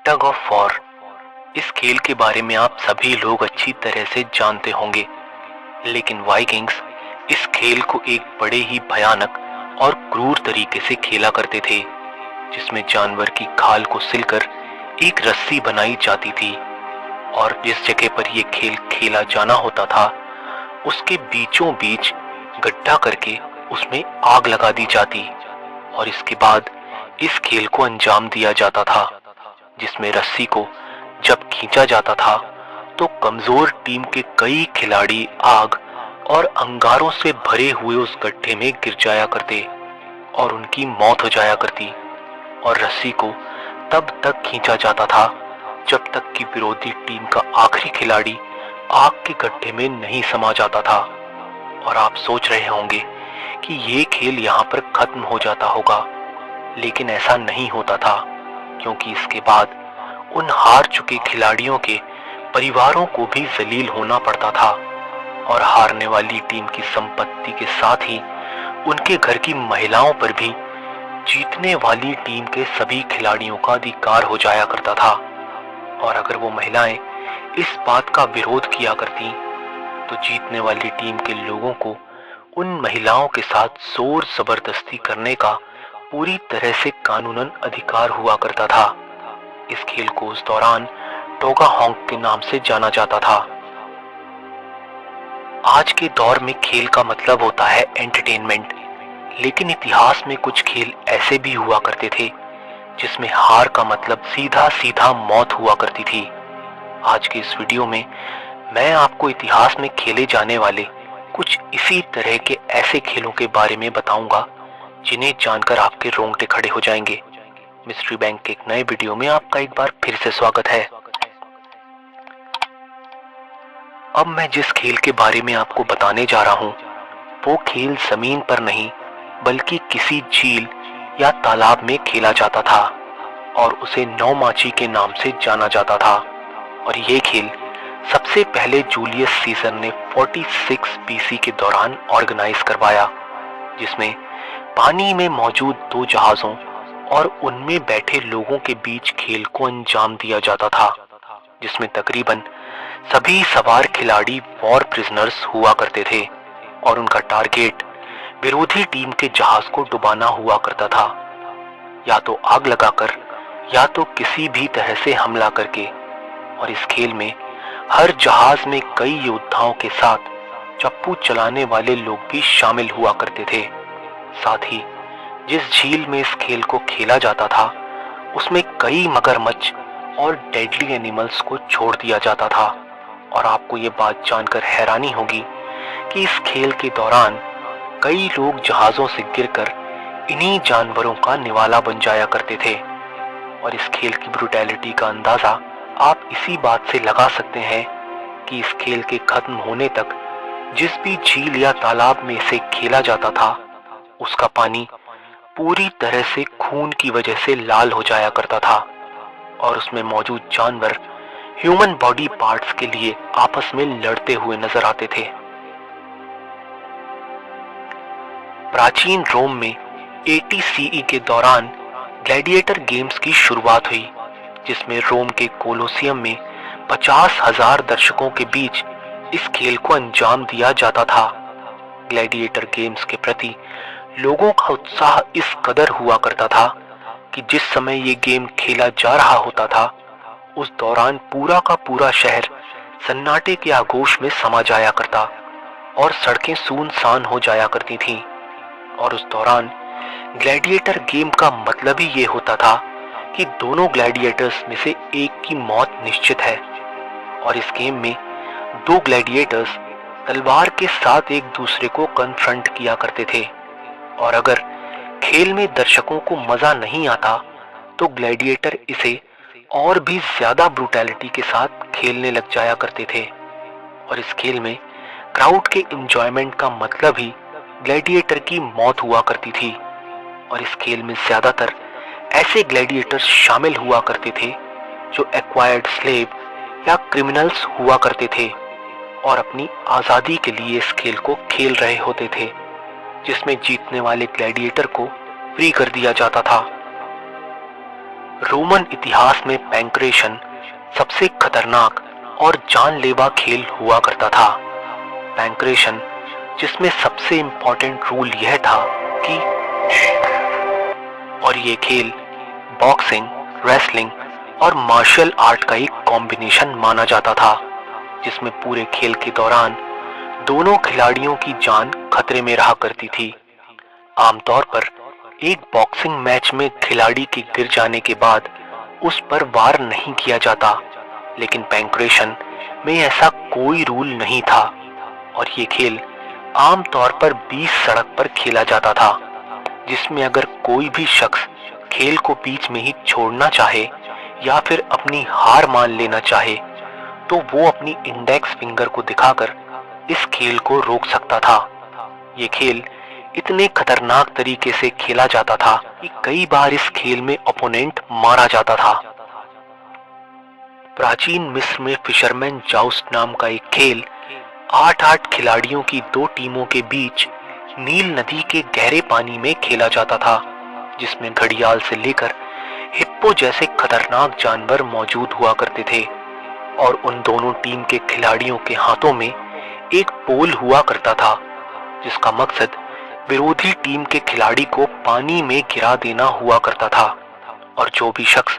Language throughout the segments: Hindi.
Tug of war. इस खेल के बारे में आप सभी लोग अच्छी तरह से जानते होंगे, लेकिन वाइकिंग्स इस खेल को एक बड़े ही भयानक और क्रूर तरीके से खेला करते थे, जिसमें जानवर की खाल को सिलकर एक रस्सी बनाई जाती थी और जिस जगह पर यह खेल खेला जाना होता था उसके बीचों बीच गड्ढा करके उसमें आग लगा दी जाती और इसके बाद इस खेल को अंजाम दिया जाता था, जिसमें रस्सी को जब खींचा जाता था तो कमजोर टीम के कई खिलाड़ी आग और अंगारों से भरे हुए उस गड्ढे में गिर जाया करते और उनकी मौत हो जाया करती। और रस्सी को तब तक खींचा जाता था जब तक कि विरोधी टीम का आखिरी खिलाड़ी आग के गड्ढे में नहीं समा जाता था। और आप सोच रहे होंगे कि ये खेल यहाँ पर खत्म हो जाता होगा, लेकिन ऐसा नहीं होता था, क्योंकि इसके बाद उन हार चुके खिलाड़ियों के परिवारों को भी जलील होना पड़ता था और हारने वाली टीम की संपत्ति के साथ ही उनके घर की महिलाओं पर भी जीतने वाली टीम के सभी खिलाड़ियों का अधिकार हो जाया करता था। और अगर वो महिलाएं इस बात का विरोध किया करती तो जीतने वाली टीम के लोगों को उन महिलाओं के साथ जोर जबरदस्ती करने का पूरी तरह से कानूनन अधिकार हुआ करता था। इस खेल को उस दौरान टोगा होंग के नाम से जाना जाता था। आज के दौर में खेल का मतलब होता है एंटरटेनमेंट, लेकिन इतिहास में कुछ खेल ऐसे भी हुआ करते थे जिसमें हार का मतलब सीधा सीधा मौत हुआ करती थी। आज के इस वीडियो में मैं आपको इतिहास में खेले जाने वाले कुछ इसी तरह के ऐसे खेलों के बारे में बताऊंगा जिन्हें जानकर आपके रोंगटे खड़े हो जाएंगे। मिस्ट्री बैंक के एक नए वीडियो में आपका एक बार फिर से स्वागत है। अब मैं जिस खेल के बारे में आपको बताने जा रहा हूं वो खेल जमीन पर नहीं बल्कि किसी झील या तालाब में खेला जाता था और उसे नौमाची के नाम से जाना जाता था। और ये खेल सबसे पहले जूलियस सीजर ने 46 बीसी के दौरान ऑर्गेनाइज करवाया, जिसमें पानी में मौजूद 2 जहाजों और उनमें बैठे लोगों के बीच खेल को अंजाम दिया जाता था, जिसमें तकरीबन सभी सवार खिलाड़ी वॉर प्रिजनर्स हुआ करते थे और उनका टारगेट विरोधी टीम के जहाज को डुबाना हुआ करता था, या तो आग लगाकर या तो किसी भी तरह से हमला करके। और इस खेल में हर जहाज में कई योद्धाओं के साथ चप्पू चलाने वाले लोग भी शामिल हुआ करते थे। साथ ही जिस झील में इस खेल को खेला जाता था उसमें कई मगरमच्छ और डेडली एनिमल्स को छोड़ दिया जाता था। और आपको ये बात जानकर हैरानी होगी कि इस खेल के दौरान कई लोग जहाजों से गिरकर इन्हीं जानवरों का निवाला बन जाया करते थे। और इस खेल की ब्रुटैलिटी का अंदाजा आप इसी बात से लगा सकते हैं कि इस खेल के खत्म होने तक जिस भी झील या तालाब में इसे खेला जाता था उसका पानी पूरी तरह से खून की वजह से लाल हो जाया करता था और उसमें मौजूद जानवर ह्यूमन बॉडी पार्ट्स के लिए आपस में लड़ते हुए नजर आते थे। प्राचीन रोम में 80 सीई के दौरान ग्लैडिएटर गेम्स की शुरुआत हुई, जिसमें रोम के कोलोसियम में 50,000 दर्शकों के बीच इस खेल को अंजाम दिया जाता था। ग्लैडिएटर गेम्स के प्रति लोगों का उत्साह इस कदर हुआ करता था कि जिस समय ये गेम खेला जा रहा होता था उस दौरान पूरा का पूरा शहर सन्नाटे के आगोश में समा जाया करता और सड़कें सुनसान हो जाया करती थीं। और उस दौरान ग्लैडिएटर गेम का मतलब ही ये होता था कि दोनों ग्लैडिएटर्स में से एक की मौत निश्चित है। और इस गेम में 2 ग्लैडिएटर्स तलवार के साथ एक दूसरे को कन्फ्रंट किया करते थे। और अगर खेल में दर्शकों को मजा नहीं आता तो ग्लैडिएटर इसे और भी ज्यादा ब्रूटैलिटी के साथ खेलने लग जाया करते थे। और इस खेल में क्राउड के एंजॉयमेंट का मतलब ही ग्लैडिएटर की मौत हुआ करती थी। और इस खेल में ज्यादातर ऐसे ग्लैडिएटर्स शामिल हुआ करते थे जो एक्वायर्ड स्लेव या क्रिमिनल्स हुआ करते थे और अपनी आजादी के लिए इस खेल को खेल रहे होते थे, जिसमें जीतने वाले ग्लैडिएटर को फ्री कर दिया जाता था। रोमन इतिहास में पैंक्रेशन सबसे खतरनाक और जानलेवा खेल हुआ करता था। पैंक्रेशन जिसमें सबसे इम्पोर्टेंट रूल यह था कि और ये खेल बॉक्सिंग, रेसलिंग और मार्शल आर्ट का एक कॉम्बिनेशन माना जाता था, जिसमें पूरे खेल के दौरान दोनों खिलाड़ियों की जान खतरे में रहा करती थी। आमतौर पर एक बॉक्सिंग मैच में खिलाड़ी के गिर जाने के बाद उस पर वार नहीं किया जाता, लेकिन पैंक्रेशन में ऐसा कोई रूल नहीं था और ये खेल आमतौर पर 20 सड़क पर खेला जाता था, जिसमें अगर कोई भी शख्स खेल को बीच में ही छोड़ना चाहे या फिर अपनी हार मान लेना चाहे तो वो अपनी इंडेक्स फिंगर को दिखाकर इस खेल को रोक सकता था। ये खेल इतने खतरनाक तरीके से खेला जाता था कि कई बार इस खेल में ओपोनेंट मारा जाता था। प्राचीन मिस्र में फिशरमैन जाउस्ट नाम का एक खेल 8-8 खिलाड़ियों की 2 टीमों के बीच नील नदी के गहरे पानी में खेला जाता था, जिसमें घड़ियाल से लेकर हिप्पो जैसे खतरनाक जानवर मौजूद हुआ करते थे और उन दोनों टीम के खिलाड़ियों के हाथों में एक पोल हुआ करता था, जिसका मकसद विरोधी टीम के खिलाड़ी को पानी में गिरा देना हुआ करता था और जो भी शख्स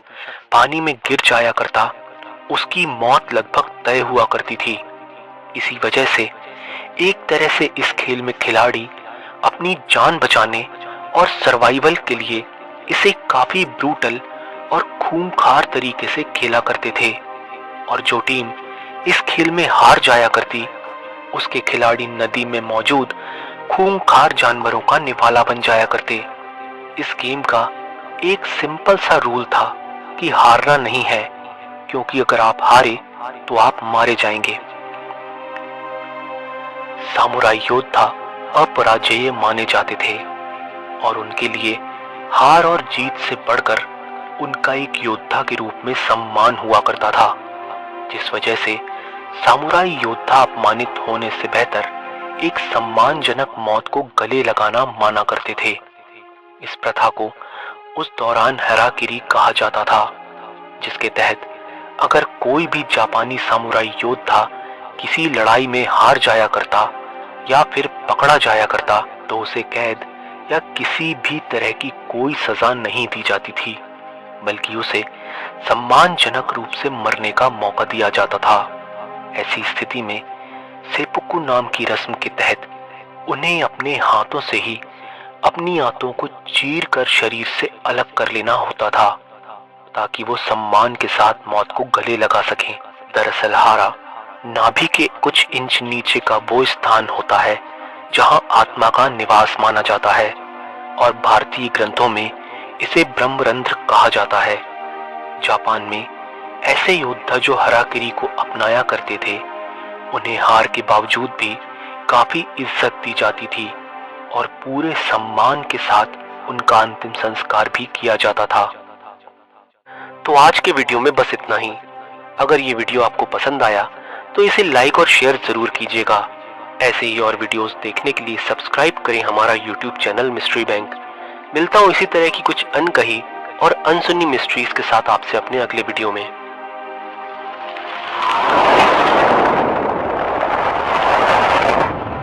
पानी में गिर जाया करता उसकी मौत लगभग तय हुआ करती थी। इसी वजह से एक तरह से इस खेल में खिलाड़ी अपनी जान बचाने और सर्वाइवल के लिए इसे काफी ब्रूटल और खूंखार तरीके से खेला करते थे और जो टीम इस खेल में हार जाया करती उसके खिलाड़ी नदी में मौजूद खूंखार जानवरों का निवाला बन जाया करते। इस गेम का एक सिंपल सा रूल था कि हारना नहीं है, क्योंकि अगर आप हारे तो आप मारे जाएंगे। सामुराई योद्धा अपराजेय माने जाते थे और उनके लिए हार और जीत से बढ़कर उनका एक योद्धा के रूप में सम्मान हुआ करता था, जिस वजह से सामुराई योद्धा अपमानित होने से बेहतर एक सम्मानजनक मौत को गले लगाना माना करते थे। इस प्रथा को उस दौरान हेराकिरी कहा जाता था, जिसके तहत अगर कोई भी जापानी सामुराई योद्धा किसी लड़ाई में हार जाया करता या फिर पकड़ा जाया करता तो उसे कैद या किसी भी तरह की कोई सजा नहीं दी जाती थी, बल्कि उसे सम्मानजनक रूप से मरने का मौका दिया जाता था। ऐसी स्थिति में सेपुकु नाम की रस्म के तहत उन्हें अपने हाथों से ही अपनी आंतों को चीर कर शरीर से अलग कर लेना होता था, ताकि वो सम्मान के साथ मौत को गले लगा सकें। दरअसल हारा नाभि के कुछ इंच नीचे का वो स्थान होता है जहां आत्मा का निवास माना जाता है और भारतीय ग्रंथों में इसे ब्रह्मरंध्र कहा जाता है। जापान में ऐसे योद्धा जो हराकिरी को अपनाया करते थे उन्हें हार के बावजूद भी काफी इज्जत दी जाती थी और पूरे सम्मान के साथ उनका अंतिम संस्कार भी किया जाता था। तो आज के वीडियो में बस इतना ही। अगर ये वीडियो आपको पसंद आया तो इसे लाइक और शेयर जरूर कीजिएगा। ऐसे ही और वीडियोस देखने के लिए सब्सक्राइब करें हमारा यूट्यूब चैनल मिस्ट्री बैंक। मिलता हूँ इसी तरह की कुछ अनकही और अनसुनी मिस्ट्रीज के साथ आपसे अपने अगले वीडियो में।